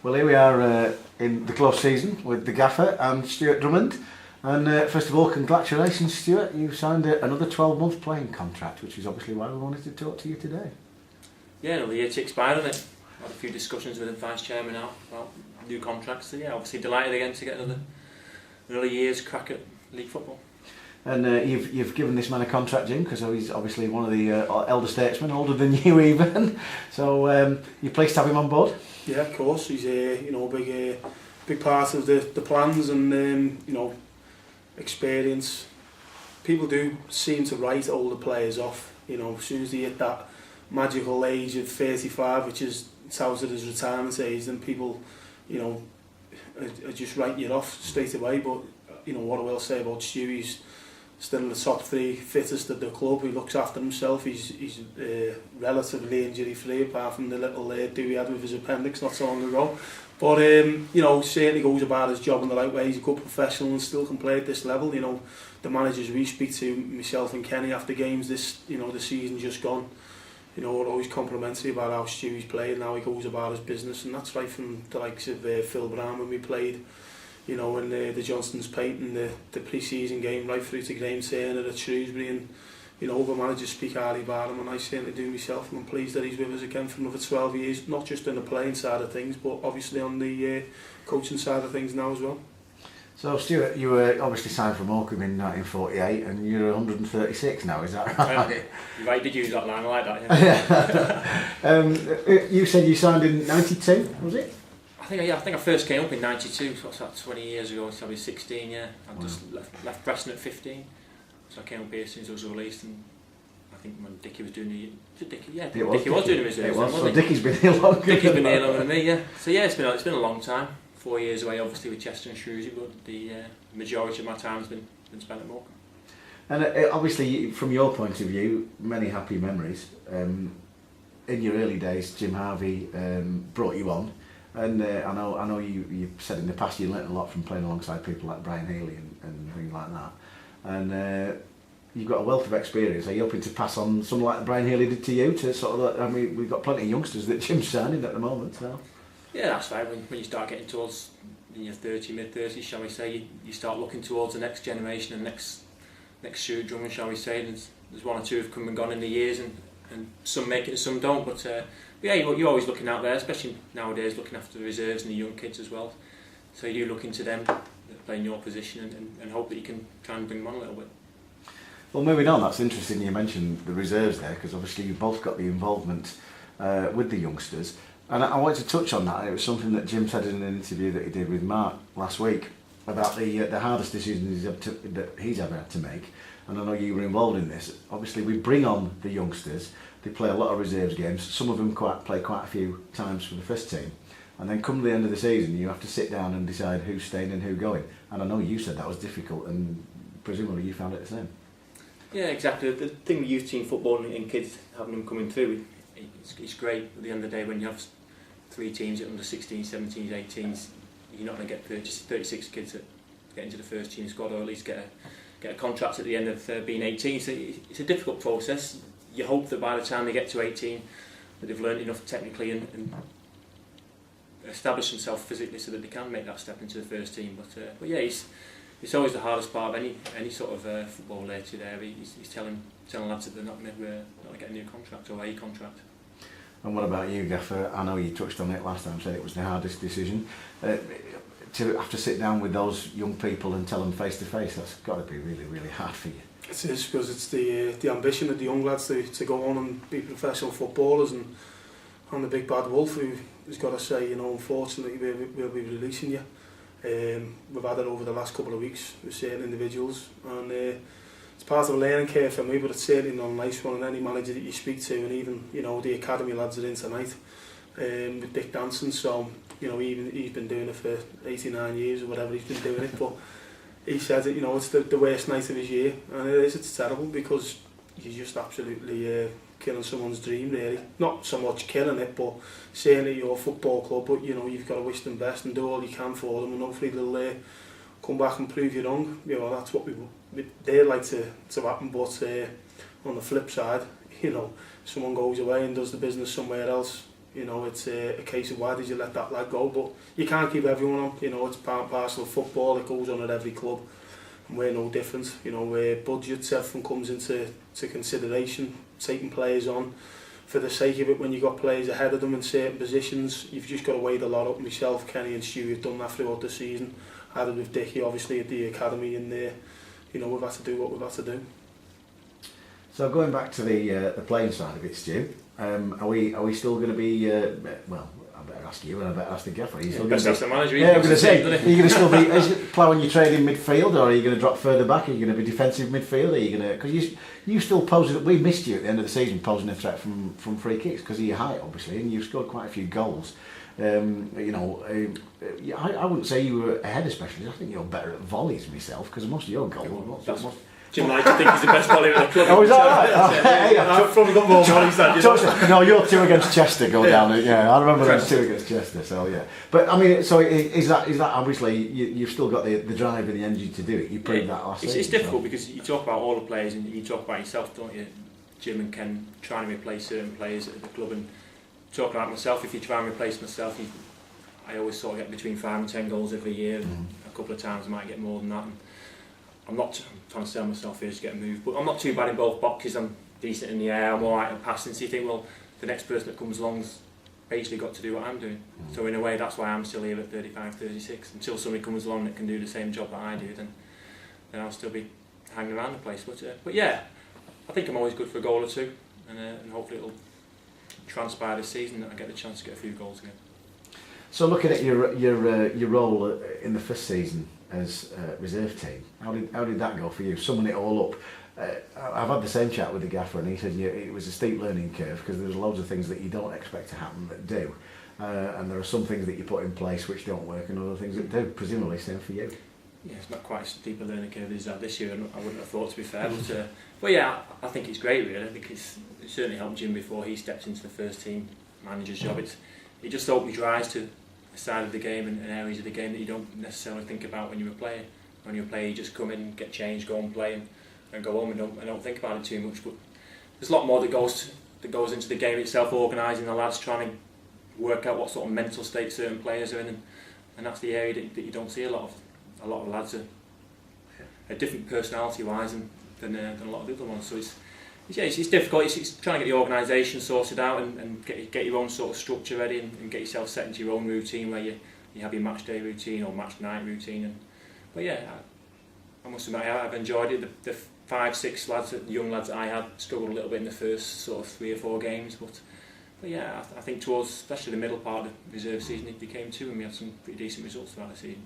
Well, here we are in the close season with the gaffer and Stewart Drummond. And first of all, congratulations, Stewart. You signed another 12-month playing contract, which is obviously why we wanted to talk to you today. Yeah, another year to expire on it. Had a few discussions with the vice chairman now about new contracts. So yeah, obviously delighted again to get another year's crack at league football. And you've given this man a contract, Jim, because he's obviously one of the elder statesmen, older than you even. So you're pleased to have him on board? Yeah, of course. He's a big part of the plans and experience. People do seem to write older players off. As soon as they hit that magical age of 35, which is touted as retirement age, then people, are just writing you off straight away. But what I will say about Stew, he's still in the top 3 fittest at the club. He looks after himself. He's relatively injury free, apart from the little do he had with his appendix not so long ago. But certainly goes about his job in the right way. He's a good professional and still can play at this level. The managers we speak to, myself and Kenny, after games this the season just gone, are always complimentary about how Stewie's played and how he goes about his business, and that's right from the likes of Phil Brown when we played, in the Johnston's Paint and the pre-season game, right through to Graham Turner at Shrewsbury, and the managers speak highly about him, and I certainly do myself, and I'm pleased that he's with us again for another 12 years, not just on the playing side of things, but obviously on the coaching side of things now as well. So Stewart, you were obviously signed from Morecambe in 1948 and you're 136 now, is that right? Right, did use that line, I like that, yeah. You said you signed in 92, was it? I think I first came up in 92, so what's that, 20 years ago, so I was 16, yeah. I just left Preston at 15, so I came up here as soon as I was released, and I think when Dickie was doing the... Dickie was doing the reserves. So Dickie's been here longer. Dickie's been here longer than me, yeah. So yeah, it's been a long time. 4 years away, obviously, with Chester and Shrewsbury, but the majority of my time has been spent at Morecambe. And obviously, from your point of view, many happy memories. In your early days, Jim Harvey brought you on, and I know you said in the past you learnt a lot from playing alongside people like Brian Haley and things like that. And you've got a wealth of experience. Are you hoping to pass on something like Brian Haley did to you? To sort of, we've got plenty of youngsters that Jim's signing at the moment, so. Yeah, that's right. When you start getting towards your mid-30s, shall we say, you start looking towards the next generation and next Stewart Drummond, shall we say. There's one or two have come and gone in the years, and some make it and some don't. But yeah, you're always looking out there, especially nowadays, looking after the reserves and the young kids as well. So you look into them that play in your position and hope that you can try and bring them on a little bit. Well, moving on, that's interesting you mentioned the reserves there, because obviously you've both got the involvement with the youngsters. And I wanted to touch on that. It was something that Jim said in an interview that he did with Mark last week about the hardest decisions that he's ever had to make. And I know you were involved in this. Obviously, we bring on the youngsters. They play a lot of reserves games. Some of them play quite a few times for the first team. And then come the end of the season, you have to sit down and decide who's staying and who's going. And I know you said that was difficult, and presumably you found it the same. Yeah, exactly. The thing with youth team football and kids having them coming through, it's great at the end of the day when you have 3 teams at under 16s, 17s, 18s, you're not going to get 36 kids that get into the first team squad, or at least get a contract at the end of being 18. So it's a difficult process. You hope that by the time they get to 18 that they've learned enough technically and establish themselves physically so that they can make that step into the first team. But yeah, it's always the hardest part of any sort of football later there. He's telling lads that they're not going to get a new contract or a contract. And what about you, Gaffer? I know you touched on it last time, said it was the hardest decision. To have to sit down with those young people and tell them face to face, that's got to be really, really hard for you. It is, because it's the ambition of the young lads to go on and be professional footballers, and the big bad wolf who has got to say, unfortunately we'll be releasing you. We've had it over the last couple of weeks with certain individuals, and it's part of a learning curve for me, but it's certainly not a nice one. And any manager that you speak to, and even the academy lads are in tonight with Dick Danson, so he's been doing it for 89 years or whatever he's been doing it, but he said that it's the worst night of his year, and it's terrible, because you're just absolutely killing someone's dream, really. Not so much killing it, but certainly your football club, but you've got to wish them best and do all you can for them, and hopefully they'll come back and prove you wrong. That's what they'd like to happen, but on the flip side, someone goes away and does the business somewhere else, You know, it's a case of why did you let that lad go, but you can't keep everyone on. You know, it's part and parcel of football. It goes on at every club, and we're no different. You know, budgets, everything comes into consideration. Taking players on for the sake of it, when you've got players ahead of them in certain positions, you've just got to weigh the lot up. Myself, Kenny and Stew have done that throughout the season. I had it with Dickie, obviously, at the academy, and you know, we've had to do what we've had to do. So going back to the playing side of it, Stu, are we still going to be well? I better ask you, and I better ask the gaffer. Are you still going to be? Ask the manager. Yeah, I'm going to say, are you going to still be ploughing your trade in midfield, or are you going to drop further back? Are you going to be defensive midfield? Are you going to, because you still posed? We missed you at the end of the season posing a threat from free kicks because of your height, obviously, and you've scored quite a few goals. You know, I wouldn't say you were ahead of specialists. I think you're better at volleys myself, because most of your goals. Jim likes to think he's the best volleyer in the club. Oh, is that right? I've probably got more volleys than you know. No, you're 2 against Chester go down. Yeah, I remember them 2 against Chester. So yeah, but I mean, so is that obviously you've still got the drive and the energy to do it? You proved that last season. It's difficult because you talk about all the players and you talk about yourself, don't you? Jim and Ken trying to replace certain players at the club, and talking about myself. If you try and replace myself, I always sort of get between 5 and 10 goals every year. A couple of times I might get more than that. And I'm trying to sell myself here to get a move, but I'm not too bad in both boxes. I'm decent in the air, I'm alright at passing. So you think, well, the next person that comes along's basically got to do what I'm doing. So in a way, that's why I'm still here at 35, 36. Until somebody comes along that can do the same job that I do, then I'll still be hanging around the place. But yeah, I think I'm always good for a goal or two, and hopefully it'll transpire this season that I get the chance to get a few goals again. So looking at your role in the first season as reserve team, how did that go for you? Summing it all up, I've had the same chat with the gaffer, and he said it was a steep learning curve because there's loads of things that you don't expect to happen that do, and there are some things that you put in place which don't work, and other things that do. Presumably, same for you. Yeah, it's not quite as steep a learning curve as that this year. I wouldn't have thought, to be fair, but yeah, I think it's great really, because it certainly helped Jim before he stepped into the first team manager's job. It just opened your eyes to a side of the game and areas of the game that you don't necessarily think about when you're a player. When you're a player, you just come in, get changed, go and play, and go home and don't think about it too much. But there's a lot more that goes into the game itself, organising the lads, trying to work out what sort of mental state certain players are in, and that's the area that you don't see a lot of lads are different personality-wise than a lot of the other ones. So it's difficult. It's trying to get the organisation sorted out and get your own sort of structure ready and get yourself set into your own routine where you have your match day routine or match night routine. But yeah, I must admit I've enjoyed it. The 5, 6 lads, the young lads that I had, struggled a little bit in the first sort of 3 or 4 games, but yeah, I think towards especially the middle part of the reserve season it became 2, and we had some pretty decent results throughout the season.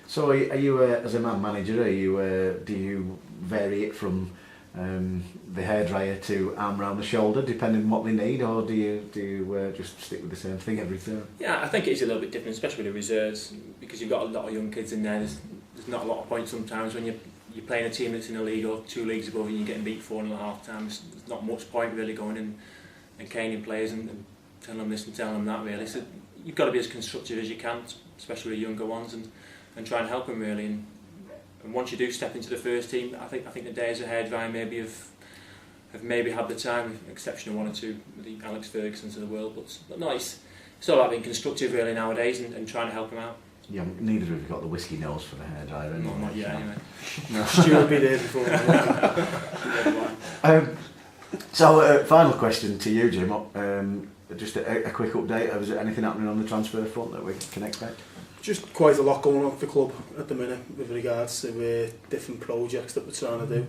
So are you as a man manager, do you vary it from the hairdryer to arm round the shoulder, depending on what they need, or do you just stick with the same thing every time? Yeah, I think it is a little bit different, especially with the reserves, because you've got a lot of young kids in there. There's not a lot of points sometimes when you're playing a team that's in a league or 2 leagues above and you're getting beat 4.5 times. There's not much point really going in and caning players and telling them this and telling them that really. So you've got to be as constructive as you can, especially with younger ones, and try and help them really. And once you do step into the first team, I think the days ahead, Ryan, maybe have maybe had the time, with the exception of 1 or 2, with the Alex Fergusons of the world. But no, it's all about being constructive really nowadays and trying to help them out. Yeah, neither of you got the whiskey nose for the hairdryer. No, not yet anyway. No. Stewart will be there before. So, final question to you, Jim. Just a quick update. Is there anything happening on the transfer front that we can expect? Just quite a lot going on at the club at the minute with regards to different projects that we're trying to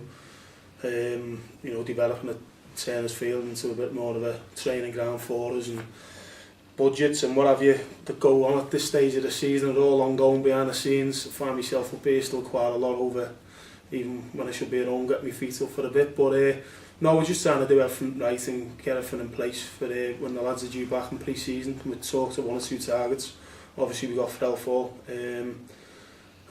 do. Developing a Turner's Field into a bit more of a training ground for us, and budgets and what have you that go on at this stage of the season are all ongoing behind the scenes. I find myself up here still quite a lot over, even when I should be at home, get my feet up for a bit. But no, we're just trying to do everything right and get everything in place for when the lads are due back in pre-season. We talked to 1 or 2 targets. Obviously we got Frelfall, and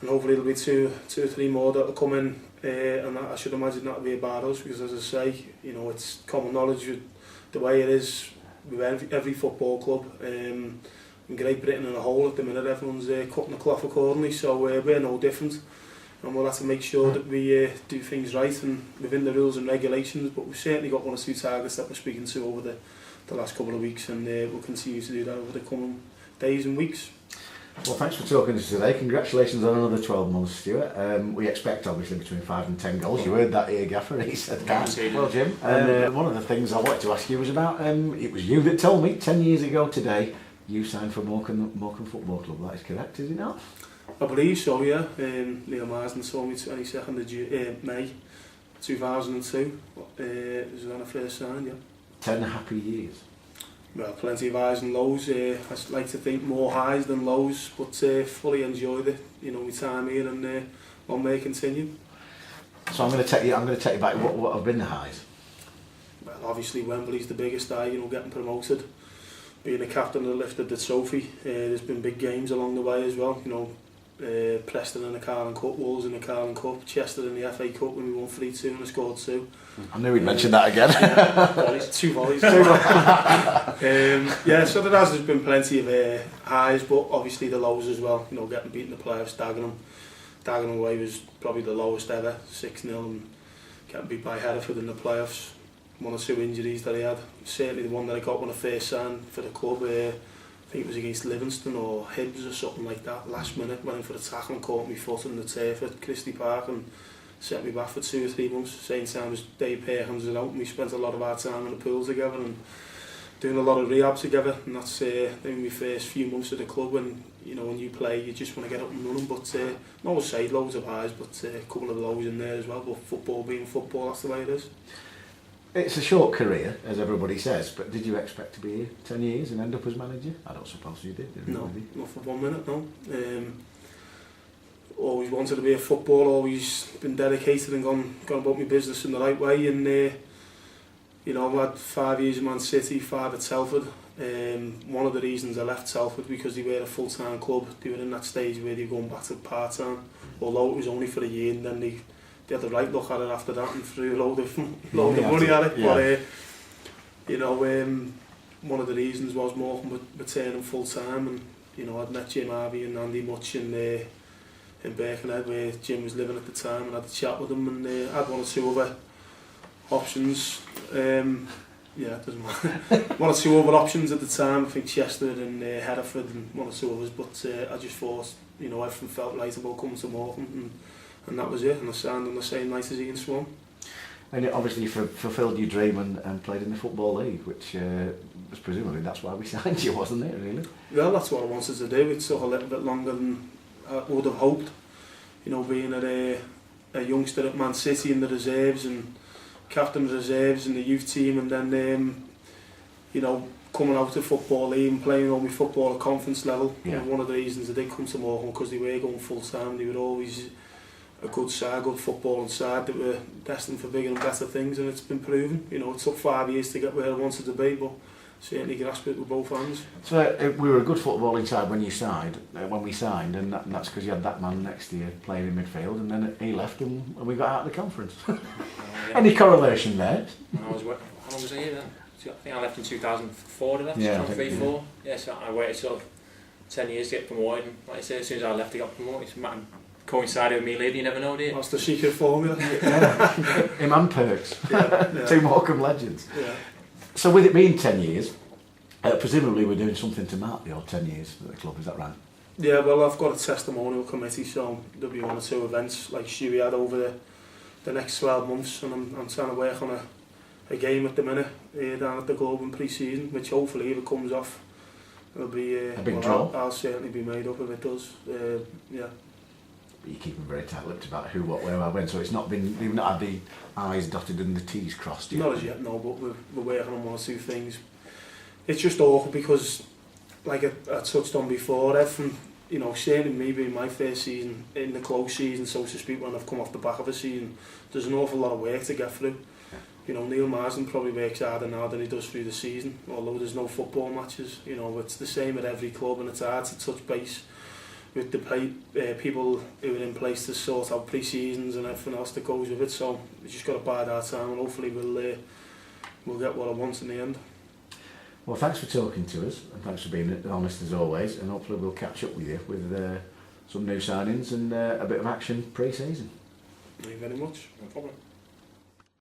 hopefully there'll be 2 or 3 more that'll come in, and I should imagine that'll be about us, because as I say, it's common knowledge with the way it is with every football club. In Great Britain in a whole at the minute, everyone's cutting the cloth accordingly, so we're no different, and we'll have to make sure that we do things right and within the rules and regulations. But we've certainly got 1 or 2 targets that we're speaking to over the the last couple of weeks, and we'll continue to do that over the coming days and weeks. Well, thanks for talking to us today. Congratulations on another 12 months, Stewart. We expect, obviously, between 5 and 10 goals. You heard that here, Gaffer. He said that. Well, Jim, one of the things I wanted to ask you was about, it was you that told me 10 years ago today you signed for Morecambe Football Club. That is correct, is it not? I believe so, yeah. Neil Marsden told me 22nd of May 2002. It was when I first signed, yeah. 10 happy years. Well, plenty of highs and lows. I'd like to think more highs than lows, but fully enjoyed it. You know, my time here, and long may continue. So I'm going to take you back. What have been the highs? Well, obviously Wembley's the biggest high. You know, getting promoted, being a captain that lifted the trophy. There's been big games along the way as well. You know, Preston in the Carling Cup, Wolves in the Carling Cup, Chester in the FA Cup when we won 3-2 and I scored 2. I knew we'd mention that again. Two volleys. Yeah, so there's been plenty of highs, but obviously the lows as well. You know, getting beaten in the playoffs, Dagenham away was probably the lowest ever, 6-0, and getting beat by Hereford in the playoffs. 1 or 2 injuries that I had. Certainly the one that I got when I first signed for the club. I think it was against Livingston or Hibs or something like that. Last minute, went in for the tackle and caught my foot in the turf at Christie Park and set me back for 2 or 3 months. Same time as Dave Perkins was out, and we spent a lot of our time in the pool together and doing a lot of rehab together. And that's in my first few months at the club. And you know, when you play, you just want to get up and running. But not to say loads of highs, but a couple of lows in there as well. But football being football, that's the way it is. It's a short career, as everybody says, but did you expect to be here 10 years and end up as manager? I don't suppose you did you? No, not for 1 minute, no. Always wanted to be a footballer, always been dedicated and gone about my business in the right way. And you know, I've had 5 years in Man City, 5 at Telford. One of the reasons I left Telford because they were a full-time club. They were in that stage where they were going back to part-time, although it was only for a year, and then they had the right look at it after that and threw a load of money at it. Yeah. But you know, one of the reasons was Morecambe returning full time, and you know, I'd met Jim Harvey and Andy Much in Birkenhead where Jim was living at the time, and had a chat with him, and had 1 or 2 other options. Yeah, it doesn't matter. 1 or 2 other options at the time. I think Chester and Hereford and 1 or 2 others, but I just thought, you know, everything felt right about coming to Morecambe, and that was it, and I signed on the same night as Ian Swan. And it obviously fulfilled your dream and played in the Football League, which was presumably that's why we signed you, wasn't it, really? Well, that's what I wanted to do. It took a little bit longer than I would have hoped. You know, being a youngster at Man City in the reserves and captain of the reserves and the youth team, and then, you know, coming out to Football League and playing all my football at conference level. Yeah. You know, one of the reasons I did come to Morecambe because they were going full time. They were always a good side, good footballing side that were destined for bigger and better things, and it's been proven. You know, it took 5 years to get where I wanted to be, but certainly grasped it with both hands. So we were a good footballing side when you signed, when we signed, and that's because you had that man next to you playing in midfield, and then he left and we got out of the conference. Yeah. Any correlation there? How long was I here then? I think I left in 2004, did I? Yeah, 2003-04. Yeah, so I waited sort of 10 years to get promoted, and like I say, as soon as I left I got promoted. It's coincided with me leaving, you never know, do you? That's the secret formula. Yeah. Him and Perks. Yeah. 2 Morecambe legends. Yeah. So with it being 10 years, presumably we're doing something to mark the old 10 years for the club, is that right? Yeah, well, I've got a testimonial committee, so there'll be 1 or 2 events like Stewie had over the next 12 months, and I'm trying to work on a game at the minute down at the Globe in pre-season, which hopefully if it comes off, it'll be a big draw. I'll certainly be made up if it does. Yeah. But you keep them very tight-lipped about who, what, where, when, so it's not been, you've not had the I's dotted and the T's crossed yet? Not as yet, no, but we're working on 1 or 2 things. It's just awkward because, like I touched on before, everything, you know, certainly me being my first season, in the close season, so to speak, when I've come off the back of a season, there's an awful lot of work to get through. Yeah. You know, Neil Marsden probably works harder now than he does through the season, although there's no football matches. You know, it's the same at every club, and it's hard to touch base with the people who are in place to sort out pre-seasons and everything else that goes with it. So we just got to bide our time, and hopefully we'll get what I want in the end. Well, thanks for talking to us, and thanks for being honest as always, and hopefully we'll catch up with you with some new signings and a bit of action pre-season. Thank you very much. No problem.